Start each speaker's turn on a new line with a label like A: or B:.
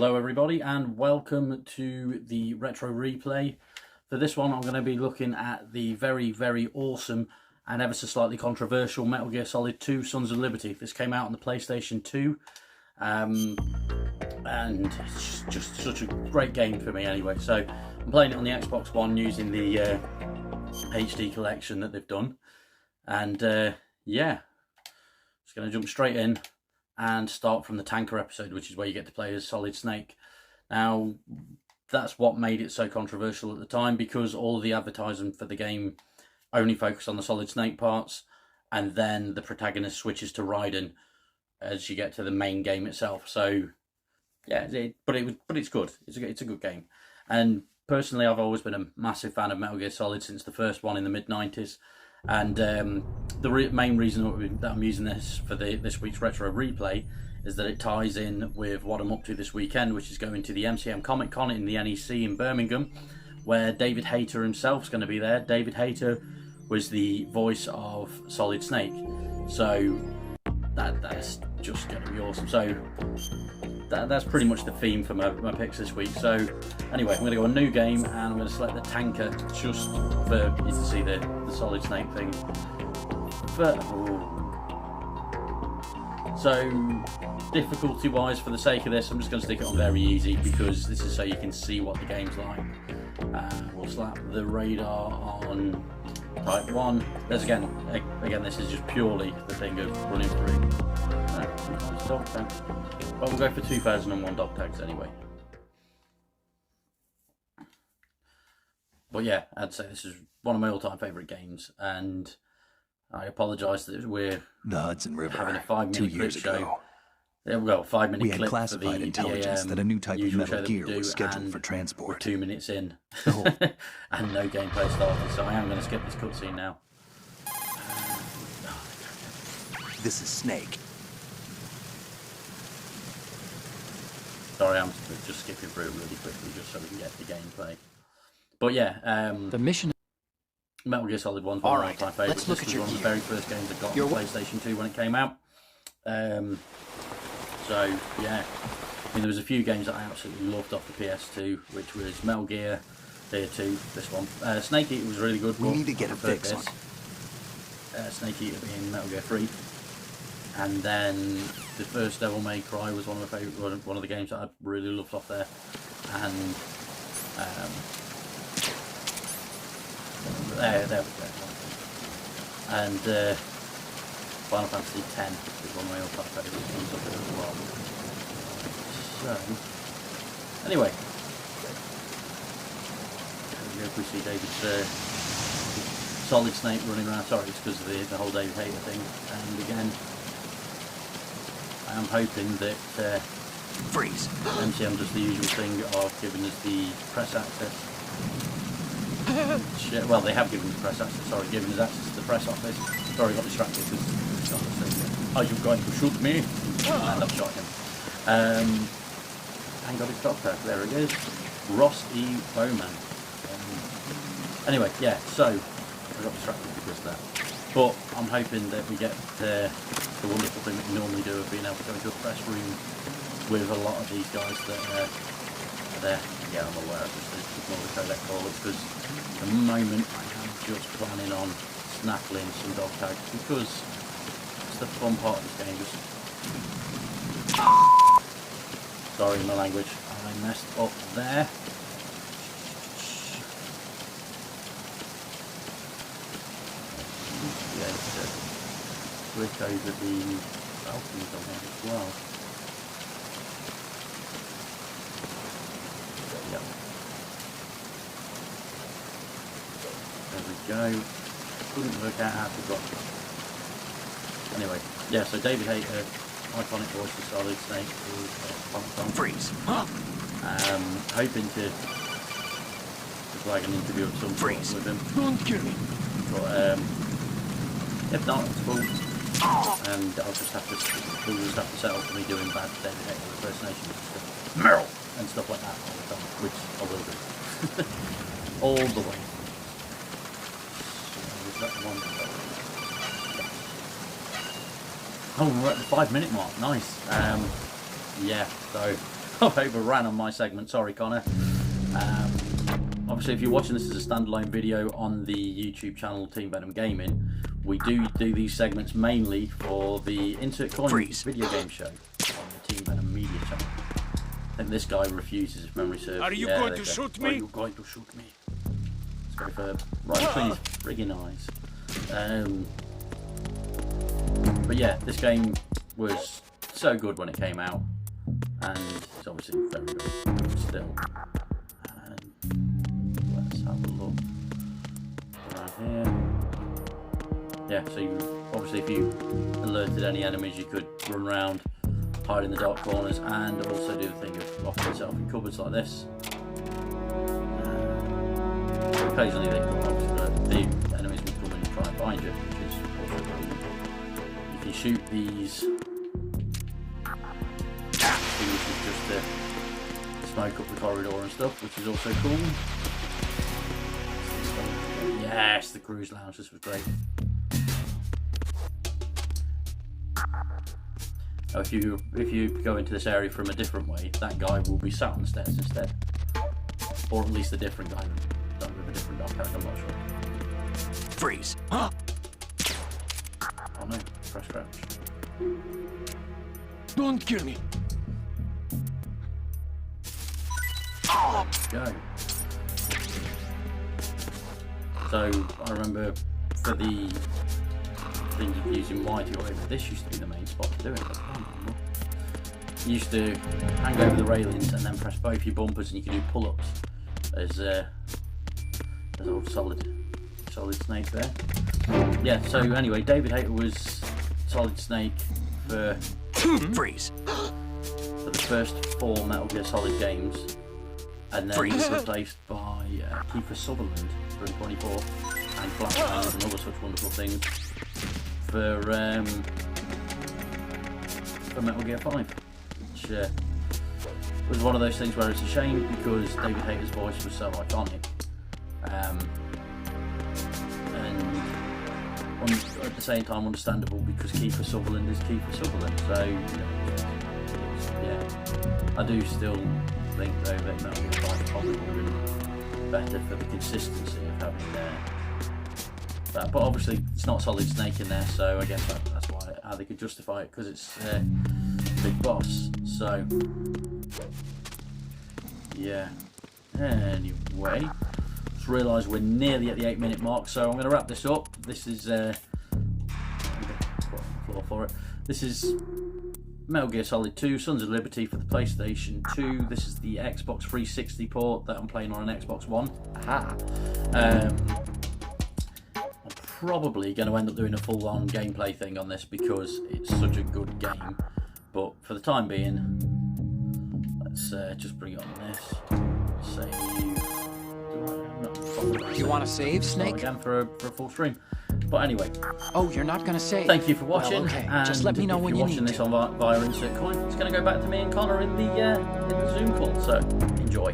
A: Hello everybody and welcome to the retro replay. For this one I'm going to be looking at the very awesome and ever so slightly controversial Metal Gear Solid 2 Sons of Liberty. This came out on the PlayStation 2 and it's just such a great game for me anyway. So I'm playing it on the Xbox One using the HD collection that they've done, and yeah, just going to jump straight in and start from the tanker episode, which is where you get to play as Solid Snake. Now, that's what made it so controversial at the time, because all of the advertising for the game only focused on the Solid Snake parts, and then the protagonist switches to Raiden as you get to the main game itself. So, yeah, but it's good. It's a good game. And personally, I've always been a massive fan of Metal Gear Solid since the first one in the mid-90s. And the main reason that I'm using this for this week's retro replay is that it ties in with what I'm up to this weekend, which is going to the MCM Comic Con in the NEC in Birmingham, where David Hayter himself is going to be there. David Hayter was the voice of Solid Snake, so that's just going to be awesome. So that's pretty much the theme for my picks this week. So anyway, I'm going to go a new game, and I'm going to select the tanker just for you to see the Solid Snake thing. So difficulty wise, for the sake of this, I'm just going to stick it on very easy, because this is so you can see what the game's like. We'll slap the radar on type 1. There's again this is just purely the thing of running through. Dog tag. Well, we'll go for 2001 dog tags anyway. But yeah, I'd say this is one of my all-time favourite games, and I apologise that we're
B: the Hudson River
A: having a 5-minute clip show. There we go, 5-minute
B: we
A: clip
B: had classified
A: for the
B: intelligence that a new type of metal gear was scheduled for transport.
A: We're 2 minutes in, and no gameplay started, so I am going to skip this cutscene now.
B: This is Snake.
A: Sorry, I'm just skipping through it really quickly just so we can get the gameplay. But yeah,
C: the mission.
A: Metal Gear Solid 1 is one of my favourites. This was one of the very first games I got on PlayStation 2 when it came out. So yeah, I mean, there was a few games that I absolutely loved off the PS2, which was Metal Gear, Gear 2, this one. Snake Eater was really good.
B: We need to get a fix on.
A: Snake Eater being Metal Gear 3. And then the first Devil May Cry was one of my favourite, one of the games that I really loved off there. And there we go. And Final Fantasy X is one of my all-time favourite games up there as well. So anyway, if we see David's Solid Snake running around. Sorry, it's because of the whole David Hayter thing. And again, I'm hoping that
B: Freeze.
A: MCM does the usual thing of giving us the press access. Well, they have given us press access. Sorry, giving us access to the press office. Sorry, I got distracted because are you going to shoot me? And I've shot him. Thank God it's Doctor. There it is. Ross E. Bowman. Anyway, yeah. So I got distracted because of that. But I'm hoping that we get the wonderful thing that we normally do of being able to go into a press room with a lot of these guys that are there. Yeah, I'm aware of this. Ignore the codec callers, because at the moment I am just planning on snaffling some dog tags, because it's the fun part of this game. Just sorry, my language. I messed up there. Flick over the balconies on there as well. Yep. There we go. Couldn't work out how to got it. Anyway, yeah, so David Hayter, iconic voice of Solid Snake, is
B: Freeze.
A: hoping to flag an interview of some sort with him.
B: Don't kill me.
A: But if not, it's cool. And I'll just have to settle for me doing bad David Hayter impersonation and stuff like that all the time, which I will do. All the way. So is that one? Oh, we're at the 5-minute mark. Nice. Yeah, so I've overran on my segment. Sorry, Connor. Obviously, if you're watching this as a standalone video on the YouTube channel Team Venom Gaming, we do these segments mainly for the Insert Coins video game show on the Team Venom media channel. I think this guy refuses, if memory serves.
C: Are you going to shoot me?
A: Are you going to shoot me? Let's go for right between his friggin' eyes. But yeah, this game was so good when it came out, and it's obviously very, very good still. Let's have a look right here. Yeah, so obviously if you alerted any enemies, you could run around, hide in the dark corners, and also do the thing of locking yourself in cupboards like this. Occasionally the enemies will come in and try and find you, which is also brilliant. You can shoot these things just to smoke up the corridor and stuff, which is also cool. Yes, the cruise lounge, this was great. Now, if you go into this area from a different way, that guy will be sat on the stairs instead, or at least a different guy. Done with a different dark character, I'm not sure.
B: Freeze. Huh?
A: Oh no, press crouch.
C: Don't kill me.
A: Go. So I remember for the things of using mighty or whatever, this used to be the main spot to do it. You used to hang over the railings and then press both your bumpers, and you can do pull-ups as old solid Snake there. Yeah. So anyway, David Hayter was Solid Snake for
B: Freeze.
A: for the first 4 Metal Gear Solid games, and then he was replaced by Kiefer Sutherland from 24 and Black Hand and other such wonderful things for Metal Gear 5, which was one of those things where it's a shame because David Hayter's voice was so iconic, and at the same time understandable because Kiefer Sutherland is Kiefer Sutherland. So yeah, I do still think though that Metal Gear 5 probably would have been better for the consistency of having that. But obviously it's not Solid Snake in there, so I guess that's why how they could justify it, because it's Big Boss. So yeah. Anyway, just realised we're nearly at the 8-minute mark, so I'm going to wrap this up. This is I'm gonna put on the floor for it. This is Metal Gear Solid 2, Sons of Liberty for the PlayStation 2. This is the Xbox 360 port that I'm playing on an Xbox One. Aha! I'm probably going to end up doing a full-on gameplay thing on this because it's such a good game. But for the time being, let's just bring it on this. Save.
D: You want to save, Snake?
A: Again for a full stream. But anyway.
D: Oh, you're not going to save.
A: Thank you for watching.
D: Well, okay.
A: And
D: just let me know when you need
A: if you're watching this on via Insert Coin, it's going to go back to me and Connor in the Zoom call. So enjoy.